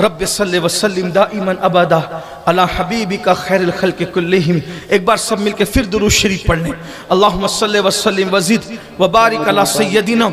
رب صلی وسلم دائما ابدا علی حبیبک خیر الخلق کلہم. ایک بار سب مل کے پھر درود شریف پڑھ لیں. اللہم صلی وسلم وزد وبارک علی سیدنا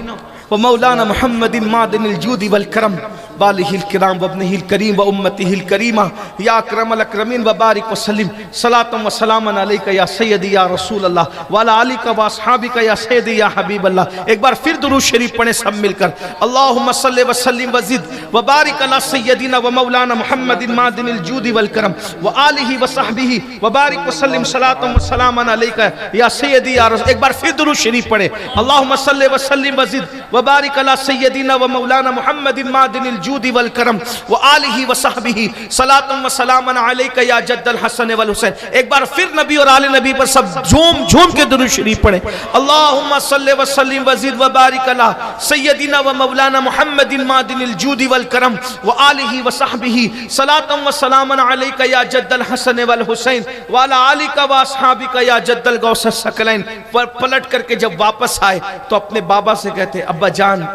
ومولانا محمد معدن الجود والکرم بالہ الکرام وابنہ الکریم وامتہ الکریمہ یا اکرم الاکرمین وبارک وسلم صلاۃ و سلام علیک یا سیدی یا رسول اللہ وعلی آلک و اصحابک یا سیدی یا حبیب اللہ. ایک بار پھر درود شریف پڑھیں سب مل کر. اللہم صلی وسلم وزد وبارک علی سیدنا ومولانا محمد معدن الجود والکرم وآلہ وصحبہ وبارک وسلم صلاۃ و سلام علیک یا سیدی یا رسول. ایک بار پھر درود شریف پڑھیں. اللہم صلی وسلم وزد وبارک علی سیدنا ومولانا محمد معدن الجود والکرم وآلہ وصحبہ صلاۃ و سلام علیک یا جد الحسن والحسین. ایک بار پھر نبی اور آل نبی پر سب جھوم جھوم کے درود شریف پڑھیں. اللہم صلی وسلم وزد وبارک علی سیدنا ومولانا محمد معدن الجود والکرم وآلہ وصحبہ صلاۃ و سلام علیک یا جد الحسن والحسین وعلی آلک واصحابک یا جد الغوث الثقلین. پلٹ کر کے جب واپس آئے تو اپنے بابا سے کہتے ابا جان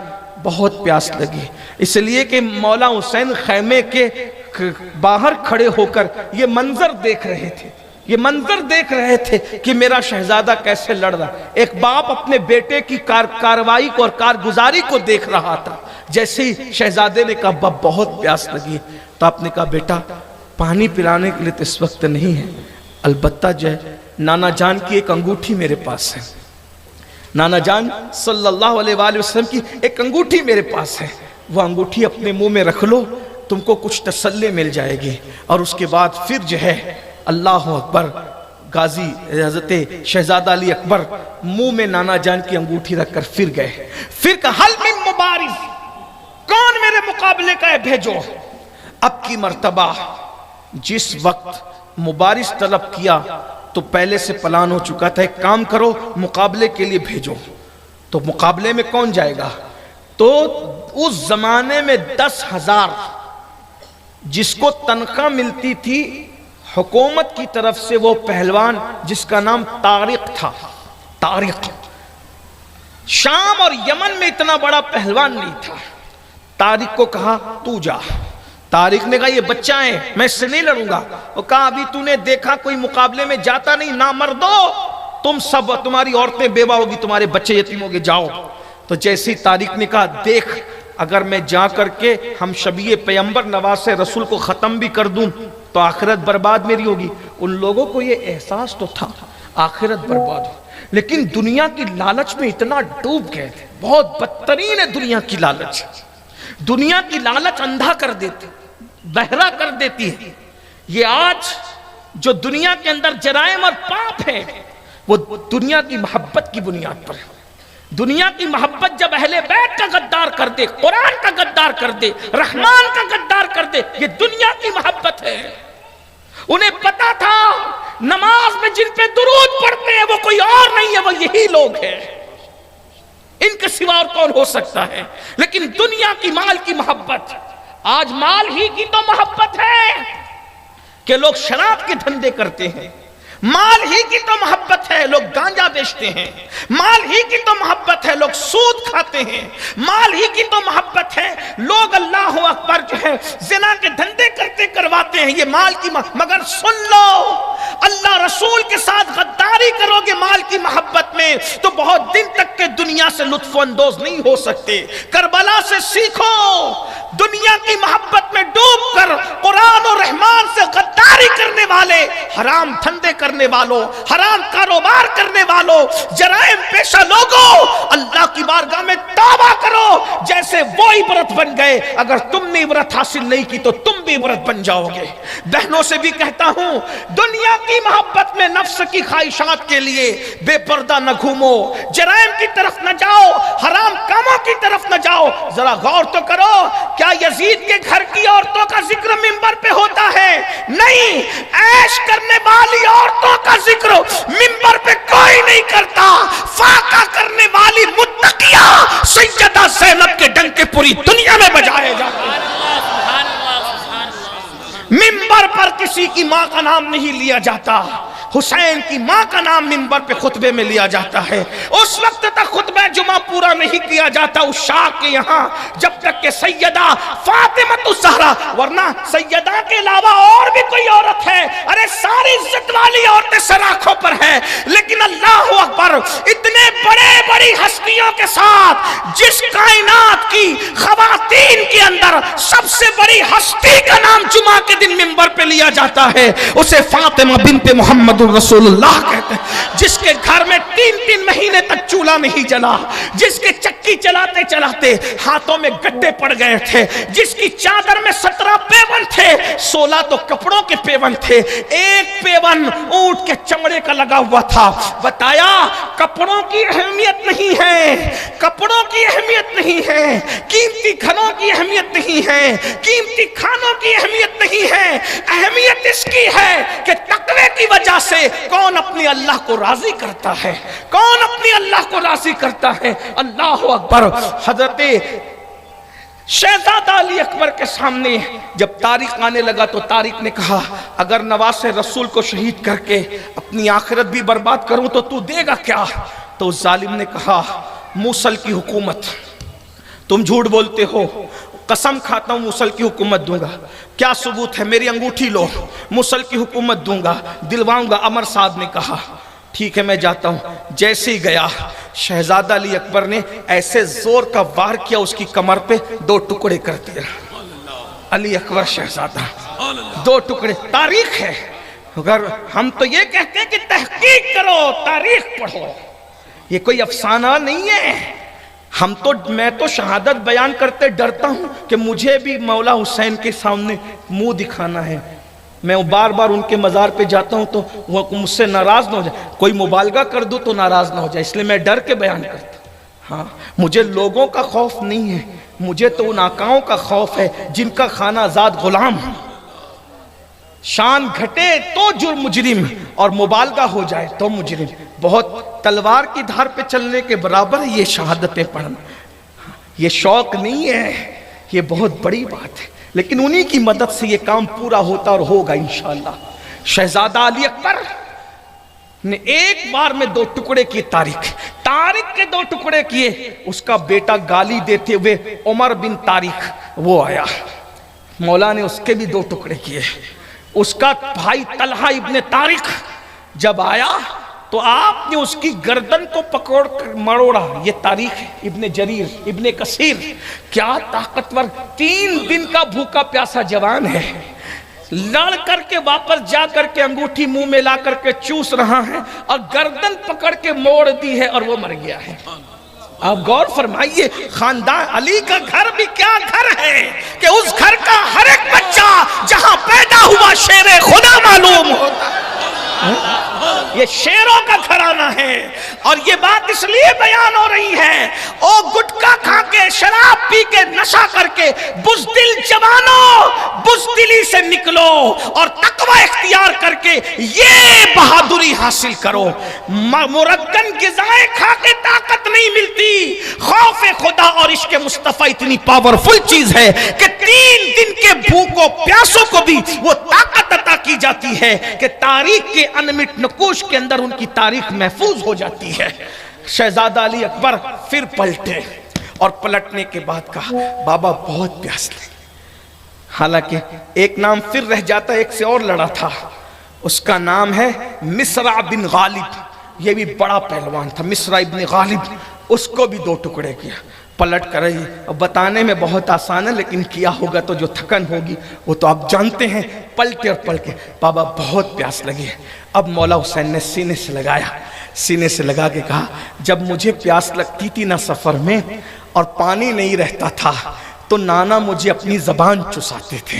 بہت پیاس لگی. اس لیے کہ مولا حسین خیمے کے باہر کھڑے ہو کر یہ منظر دیکھ رہے تھے. یہ منظر دیکھ رہے تھے کہ میرا شہزادہ کیسے لڑ رہا. ایک باپ اپنے بیٹے کی کارروائی کو اور کارگزاری کو دیکھ رہا تھا. جیسے ہی شہزادے نے کہا ابا بہت پیاس لگی تو آپ نے کہا بیٹا پانی پلانے کے لیے تو اس وقت نہیں ہے، البتہ جو ہے نانا جان کی ایک انگوٹھی میرے پاس ہے. نانا جان صلی اللہ علیہ وآلہ وسلم کی ایک انگوٹھی میرے پاس ہے، وہ انگوٹھی اپنے منہ میں رکھ لو، تم کو کچھ تسلی مل جائے گی. اور اس کے بعد پھر جو ہے اللہ اکبر غازی حضرت شہزادہ علی اکبر منہ میں نانا جان کی انگوٹھی رکھ کر پھر گئے. پھر کہا حل من مبارز، کون میرے مقابلے کا ہے بھیجو. اب کی مرتبہ جس وقت مبارز طلب کیا تو پہلے سے پلان ہو چکا تھا، ایک کام کرو مقابلے کے لیے بھیجو. تو مقابلے میں کون جائے گا؟ تو اس زمانے میں 10,000 جس کو تنخواہ ملتی تھی حکومت کی طرف سے، وہ پہلوان جس کا نام طارق تھا. طارق شام اور یمن میں اتنا بڑا پہلوان نہیں تھا. طارق کو کہا تو جا. طارق نے کہا یہ بچہ ہے میں اس سے نہیں لڑوں گا. وہ کہا ابھی تو نے دیکھا کوئی مقابلے میں جاتا نہیں، نہ مردو تم سب، تمہاری عورتیں بیوہ ہوگی، تمہارے بچے یتیم ہوگے، جاؤ. تو جیسے ہی طارق نے کہا دیکھ اگر میں جا کر کے ہم شبیہ پیغمبر نواز رسول کو ختم بھی کر دوں تو آخرت برباد میری ہوگی. ان لوگوں کو یہ احساس تو تھا آخرت برباد ہو، لیکن دنیا کی لالچ میں اتنا ڈوب گئے تھے. بہت بدترین ہے دنیا کی لالچ. دنیا کی لالچ اندھا کر دیتی، بہرا کر دیتی ہے. یہ آج جو دنیا کے اندر جرائم اور پاپ ہے وہ دنیا کی محبت کی بنیاد پر ہے. دنیا کی محبت جب اہل بیت کا غدار کر دے، قرآن کا غدار کر دے، رحمان کا غدار کر دے، یہ دنیا کی محبت ہے. انہیں پتا تھا نماز میں جن پہ درود پڑھتے ہیں وہ کوئی اور نہیں ہے، وہ یہی لوگ ہیں، ان کے سوا اور کون ہو سکتا ہے. لیکن دنیا کی مال کی محبت، آج مال ہی کی تو محبت ہے کہ لوگ شراب کے دھندے کرتے ہیں. مال ہی کی تو محبت ہے لوگ گانجا بیچتے ہیں. مال ہی کی تو محبت ہے لوگ سود کھاتے ہیں. مال ہی کی تو محبت ہے لوگ اللہ اکبر جو ہے زنا کے دھندے کرتے کرواتے ہیں. یہ مال کی مگر سن لو اللہ رسول کے ساتھ غداری کرو گے مال کی محبت میں تو بہت دن تک کے دنیا سے لطف اندوز نہیں ہو سکتے. کربلا سے سیکھو، دنیا کی محبت میں ڈوب کر قرآن اور رحمان سے غداری کرنے والے، حرام دھندے کرنے والوں، حرام کاروبار کرنے والوں، جرائم پیشہ لوگوں، اللہ کی بارگاہ میں توبہ کرو جیسے وہ عبرت بن گئے. اگر تم نے عبرت حاصل نہیں کی تو تم بھی عبرت بن جاؤ گے. بہنوں سے بھی کہتا ہوں دنیا کی محبت میں نفس کی خواہشات کے لیے بے پردہ نہ گھومو، جرائم کی طرف نہ جاؤ، حرام کاموں کی طرف نہ جاؤ. ذرا غور تو کرو کیا یزید کے گھر کی عورتوں کا ذکر منبر پہ ہوتا ہے؟ نہیں. عیش کرنے والی عورتوں کا ذکر منبر پہ کوئی نہیں کرتا. فاقہ کرنے والی متقیہ سیدہ زینب کے ڈنکے پوری دنیا میں بجائے جاتے ہیں. منبر پر کسی کی ماں کا نام نہیں لیا جاتا. حسین کی ماں کا نام منبر پہ خطبے میں لیا جاتا ہے، اس وقت تک خطبہ جمعہ پورا نہیں کیا جاتا اس شاہ کے یہاں جب تک کہ سیدہ فاطمہ الزہرا، ورنہ سیدہ کے علاوہ اور بھی کوئی عورت ہے، ارے ساری عزت والی عورتیں سراخوں پر ہے، لیکن اللہ اکبر اتنے بڑے بڑی ہستیوں کے ساتھ جس کائنات کی خواتین کے اندر سب سے بڑی ہستی کا نام جمعہ کے دن منبر پہ لیا جاتا ہے، اسے فاطمہ بنت محمد رسول اللہ کہتے ہیں، جس کے گھر میں 3 مہینے تک چولہا نہیں جلا، جس کے چکی چلاتے چلاتے ہاتھوں میں گڈھے پڑ گئے تھے، جس کی چادر میں 17 پیون تھے، 16 تو کپڑوں کے پیون تھے، ایک پیون اونٹ کے چمڑے کا لگا ہوا تھا۔ بتایا کپڑوں کی اہمیت نہیں ہے، کپڑوں کی اہمیت نہیں ہے، قیمتی گھروں کی اہمیت نہیں ہے، قیمتی کھانوں کی اہمیت نہیں ہے، اہمیت اس کی ہے کہ تقوی کی وجہ سے کون اپنے اللہ کو راضی کرتا ہے، کون اپنے اللہ کو راضی کرتا ہے۔ اللہ اکبر۔ حضرت شہزادہ علی اکبر کے سامنے جب طارق آنے لگا تو طارق نے کہا اگر نواز رسول کو شہید کر کے اپنی آخرت بھی برباد کروں تو تو دے گا کیا؟ تو اس ظالم نے کہا موصل کی حکومت، تم جھوٹ بولتے ہو، قسم کھاتا ہوں موصل کی حکومت دوں گا۔ کیا ثبوت ہے؟ میری انگوٹھی لو، موصل کی حکومت دوں گا، دلواؤں گا۔ عمر صاحب نے کہا ٹھیک ہے میں جاتا ہوں۔ جیسے ہی گیا شہزادہ علی اکبر نے ایسے زور کا وار کیا اس کی کمر پہ، 2 ٹکڑے کر دیا۔ علی اکبر شہزادہ 2 ٹکڑے۔ تاریخ ہے، اگر ہم تو یہ کہتے ہیں کہ تحقیق کرو، تاریخ پڑھو، یہ کوئی افسانہ نہیں ہے۔ میں تو شہادت بیان کرتے ڈرتا ہوں کہ مجھے بھی مولا حسین کے سامنے منہ دکھانا ہے۔ میں بار بار ان کے مزار پہ جاتا ہوں تو وہ مجھ سے ناراض نہ ہو جائے، کوئی مبالغہ کر دوں تو ناراض نہ ہو جائے، اس لیے میں ڈر کے بیان کرتا ہوں۔ ہاں مجھے لوگوں کا خوف نہیں ہے، مجھے تو ان آقاؤں کا خوف ہے جن کا خانہ آزاد غلام، شان گھٹے تو جرم مجرم اور مبالغہ ہو جائے تو مجرم۔ بہت تلوار کی دھار پہ چلنے کے برابر یہ شہادتیں پڑھنا، یہ شوق نہیں ہے، یہ بہت بڑی بات ہے، لیکن انہی کی مدد سے یہ کام پورا ہوتا اور ہوگا انشاءاللہ۔ شہزادہ علی اکبر نے ایک بار میں 2 ٹکڑے کیے، طارق کے 2 ٹکڑے کیے۔ اس کا بیٹا گالی دیتے ہوئے عمر بن طارق وہ آیا، مولا نے اس کے بھی 2 ٹکڑے کیے۔ اس کا بھائی طلحہ ابن طارق جب آیا تو آپ نے اس کی گردن کو پکڑ کر مروڑا۔ یہ تاریخ ہے، ابن جریر ابن کثیر، کیا طاقتور 3 دن کا بھوکا پیاسا جوان ہے، لڑ کر کے واپس جا کر کے انگوٹھی منہ میں لا کر کے چوس رہا ہے اور گردن پکڑ کے موڑ دی ہے اور وہ مر گیا ہے۔ آپ غور فرمائیے، خاندان علی کا گھر بھی کیا گھر ہے کہ اس گھر کا ہر ایک بچہ جہاں پیدا ہوا شیر خدا معلوم ہوتا ہے۔ یہ شیروں کا گھرانہ ہے، اور یہ بات اس لیے بیان ہو رہی ہے او گٹکا کھا کے شراب پی کے نشہ کر کے بزدل جوانوں، بزدلی سے نکلو اور تقوی اختیار کر کے یہ بہادری حاصل کرو۔ مردن غذائیں کھا کے طاقت نہیں ملتی، خوف خدا اور عشق مصطفیٰ اتنی پاورفل چیز ہے کہ 3 دن کے بھوکوں پیاسوں کو بھی وہ طاقت عطا کی جاتی ہے کہ تاریخ کے انمٹ نقوش کے اندر ان کی تاریخ محفوظ ہو جاتی ہے۔ شہزادہ علی اکبر پھر پلٹے اور پلٹنے کے بعد کہا بابا بہت پیاس لگی۔ حالانکہ ایک نام پھر رہ جاتا، ایک سے اور لڑا تھا، اس کا نام ہے مصرع بن غالب، یہ بھی بڑا پہلوان تھا، مصرع بن غالب، اس کو بھی 2 ٹکڑے کیا۔ پلٹ کر رہی، اب بتانے میں بہت آسان ہے لیکن کیا ہوگا تو جو تھکن ہوگی وہ تو آپ جانتے ہیں۔ پلٹے اور پلٹ کے بابا بہت پیاس لگی ہے۔ اب مولا حسین نے سینے سے لگایا، سینے سے لگا کے کہا جب مجھے پیاس لگتی تھی نہ سفر میں اور پانی نہیں رہتا تھا تو نانا مجھے اپنی زبان چساتے تھے،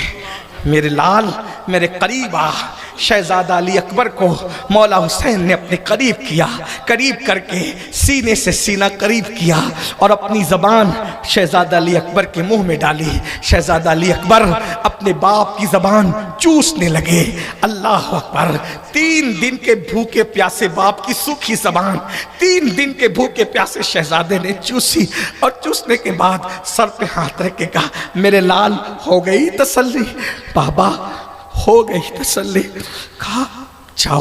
میرے لال میرے قریب آ۔ شہزادہ علی اکبر کو مولا حسین نے اپنے قریب کیا، قریب کر کے سینے سے سینہ قریب کیا اور اپنی زبان شہزادہ علی اکبر کے منہ میں ڈالی۔ شہزادہ علی اکبر اپنے باپ کی زبان چوسنے لگے۔ اللہ اکبر، 3 دن کے بھوکے پیاسے باپ کی سوکھی زبان 3 دن کے بھوکے پیاسے شہزادے نے چوسی، اور چوسنے کے بعد سر پہ ہاتھ رکھ کے کہا میرے لال ہو گئی تسلی؟ بابا ہو گئی تسلی۔ کہا جاؤ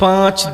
5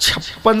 56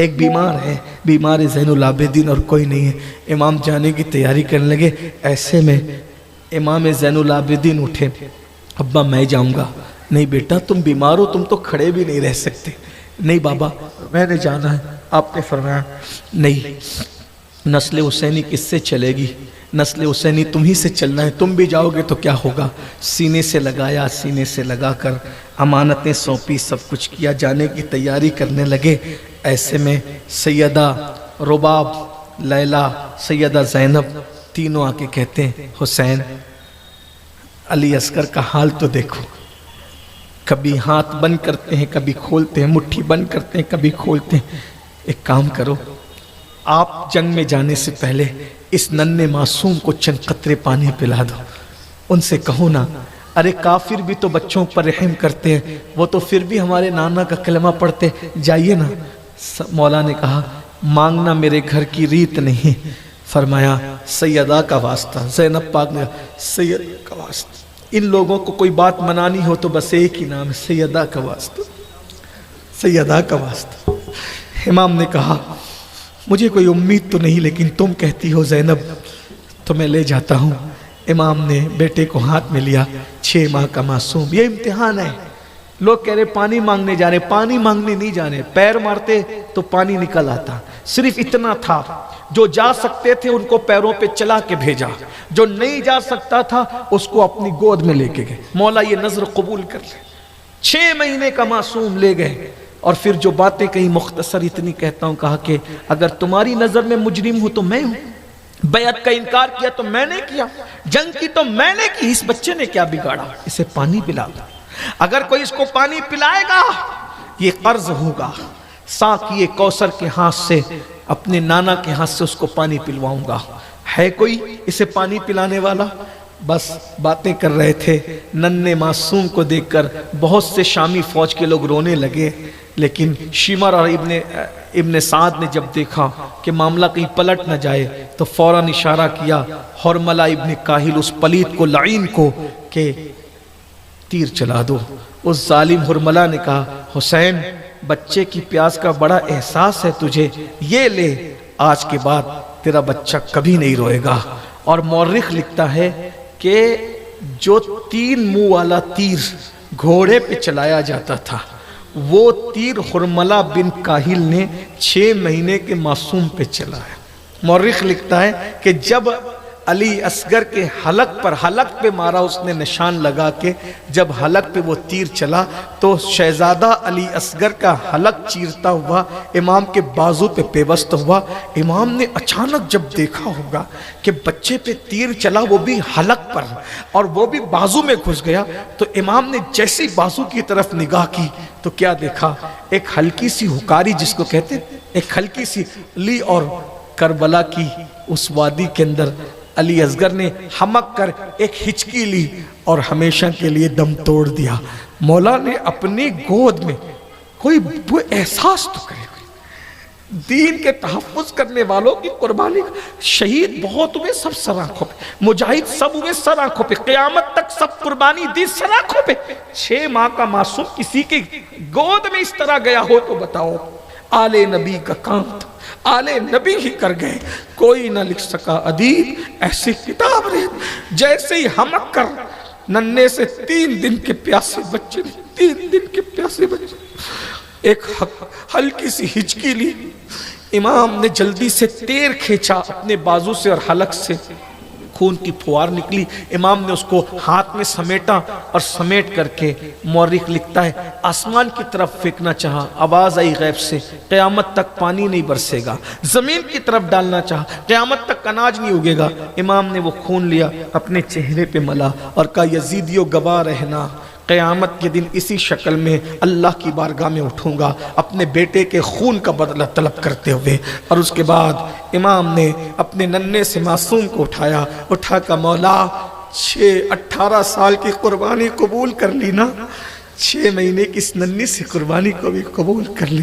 ایک بیمار ہے، بیمار زین العابدین اور کوئی نہیں ہے۔ امام جانے کی تیاری کرنے لگے، ایسے میں امام زین العابدین اٹھے، ابا میں جاؤں گا۔ نہیں بیٹا تم بیمار ہو، تم تو کھڑے بھی نہیں رہ سکتے۔ نہیں بابا میں نے جانا ہے۔ آپ نے فرمایا نہیں، نسل حسینی کس سے چلے گی؟ نسل حسینی تم ہی سے چلنا ہے، تم بھی جاؤ گے تو کیا ہوگا؟ سینے سے لگایا، سینے سے لگا کر امانتیں سونپی، سب کچھ کیا، جانے کی تیاری کرنے لگے۔ ایسے میں سیدہ رباب، لیلہ، سیدہ زینب تینوں آ کے کہتے ہیں حسین علی اصغر کا حال تو دیکھو، کبھی ہاتھ بند کرتے ہیں کبھی کھولتے ہیں، مٹھی بند کرتے ہیں کبھی کھولتے ہیں۔ ایک کام کرو، آپ جنگ میں جانے سے پہلے اس ننھے معصوم کو چند قطرے پانی پلا دو۔ ان سے کہو نا، ارے کافر بھی تو بچوں پر رحم کرتے ہیں، وہ تو پھر بھی ہمارے نانا کا کلمہ پڑھتے، جائیے نا۔ مولا نے کہا مانگنا میرے گھر کی ریت نہیں، فرمایا سیدہ کا واسطہ، زینب پاک نے سیدہ کا واسطہ، ان لوگوں کو کوئی بات منانی ہو تو بس ایک ہی نام ہے، سیدہ کا واسطہ، سیدہ کا واسطہ۔ امام نے کہا مجھے کوئی امید تو نہیں، لیکن تم کہتی ہو زینب تو میں لے جاتا ہوں۔ امام نے بیٹے کو ہاتھ میں لیا، 6 ماہ کا معصوم، یہ امتحان ہے۔ لوگ کہہ رہے پانی مانگنے جا رہے، پانی مانگنے نہیں جانے، پیر مارتے تو پانی نکل آتا۔ صرف اتنا تھا، جو جا سکتے تھے ان کو پیروں پہ چلا کے بھیجا، جو نہیں جا سکتا تھا اس کو اپنی گود میں لے کے گئے۔ مولا یہ نظر قبول کر لے، 6 مہینے کا معصوم لے گئے۔ اور پھر جو باتیں کہیں مختصر اتنی کہتا ہوں، کہا کہ اگر تمہاری نظر میں مجرم ہوں تو میں ہوں، بیعت کا انکار کیا تو میں نے کیا، جنگ کی تو میں نے کی، اس بچے نے کیا بگاڑا، اسے پانی پلا دو۔ اگر کوئی اس کو پانی پلائے گا یہ قرض ہوگا، ساقی کوثر کے ہاتھ سے، اپنے نانا کے ہاتھ سے اس کو پانی پلواؤں گا۔ ہے کوئی اسے پانی پلانے والا؟ بس باتیں کر رہے تھے، ننھے معصوم کو دیکھ کر بہت سے شامی فوج کے لوگ رونے لگے، لیکن شمر اور ابن سعد نے جب دیکھا کہ معاملہ کہیں پلٹ نہ جائے تو فوراً اشارہ کیا حرملہ ابن کاہل، اس پلیت کو، لعین کو، کہ تیر چلا دو۔ اس ظالم حرملہ نے کہا حسین بچے کی پیاس کا بڑا احساس ہے تجھے، یہ لے، آج کے بعد تیرا بچہ کبھی نہیں روئے گا۔ اور مورخ لکھتا ہے کہ جو 3 منہ والا تیر گھوڑے پہ چلایا جاتا تھا، وہ تیر حرملہ بن کاہل نے 6 مہینے کے معصوم پہ چلایا۔ مورخ لکھتا ہے کہ جب علی اصغر کے حلق پر، حلق پہ مارا اس نے نشان لگا کے، جب حلق پہ وہ تیر چلا تو شہزادہ علی اصغر کا حلق چیرتا ہوا امام کے بازو پہ پیوست ہوا۔ امام نے اچانک جب دیکھا ہوگا کہ بچے پہ تیر چلا، وہ بھی حلق پر، اور وہ بھی بازو میں گھس گیا، تو امام نے جیسی بازو کی طرف نگاہ کی تو کیا دیکھا؟ ایک ہلکی سی ہکاری، جس کو کہتے ہیں ایک ہلکی سی، لی اور کربلا کی اس وادی کے اندر علی اصغر نے ہمک کر ایک ہچکی لی اور ہمیشہ کے لیے دم توڑ دیا۔ مولا نے اپنی گود میں، کوئی وہ احساس تو کرے، دین کے تحفظ کرنے والوں کی قربانی، شہید بہت ہوئے سب سر آنکھوں پہ، مجاہد سب ہوئے سر آنکھوں پہ، قیامت تک سب قربانی دی سر آنکھوں پہ۔ 6 ماہ کا معصوم کسی کی گود میں اس طرح گیا ہو تو بتاؤ، آل نبی کا کام تھا، آل نبی ہی کر گئے، کوئی نہ لکھ سکا ادیب ایسی کتاب نے، جیسے ہی ہمک کر ننھے سے 3 دن کے پیاسے بچے، 3 دن کے پیاسے بچے، ایک ہلکی سی ہچکی لی، امام نے جلدی سے تیر کھینچا اپنے بازو سے اور حلق سے خون کی پھوار نکلی، امام نے اس کو ہاتھ میں سمیٹا اور سمیٹ کر کے مورخ لکھتا ہے آسمان کی طرف پھینکنا چاہا، آواز آئی غیب سے قیامت تک پانی نہیں برسے گا، زمین کی طرف ڈالنا چاہا قیامت تک اناج نہیں اگے گا، امام نے وہ خون لیا اپنے چہرے پہ ملا اور کہا یزیدیو گواہ رہنا، قیامت کے دن اسی شکل میں اللہ کی بارگاہ میں اٹھوں گا اپنے بیٹے کے خون کا بدلہ طلب کرتے ہوئے۔ اور اس کے بعد امام نے اپنے ننھے سے معصوم کو اٹھا کر مولا 18 سال کی قربانی قبول کر لی نا، 6 مہینے کی اس ننھی سی قربانی کو بھی قبول کر لی۔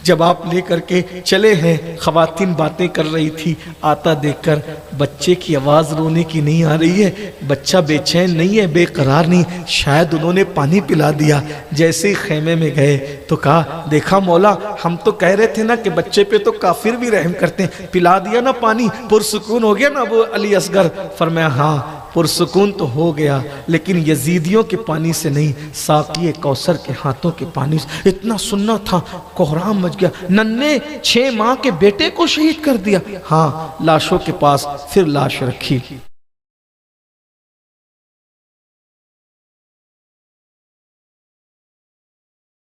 جب آپ لے کر کے چلے ہیں، خواتین باتیں کر رہی تھی، آتا دیکھ کر بچے کی آواز رونے کی نہیں آ رہی ہے، بچہ بے چین نہیں ہے، بے قرار نہیں، شاید انہوں نے پانی پلا دیا۔ جیسے ہی خیمے میں گئے تو کہا دیکھا مولا، ہم تو کہہ رہے تھے نا کہ بچے پہ تو کافر بھی رحم کرتے ہیں، پلا دیا نا پانی، پرسکون ہو گیا نا وہ علی اصغر؟ فرمایا ہاں پرسکون تو ہو گیا، لیکن یزیدیوں کے پانی سے نہیں، ساقی کوثر کے ہاتھوں کے پانی سے۔ اتنا سننا تھا، کوہرام مچ گیا۔ ننھے 6 ماہ کے بیٹے کو شہید کر دیا، ہاں لاشوں کے پاس پھر لاش رکھی۔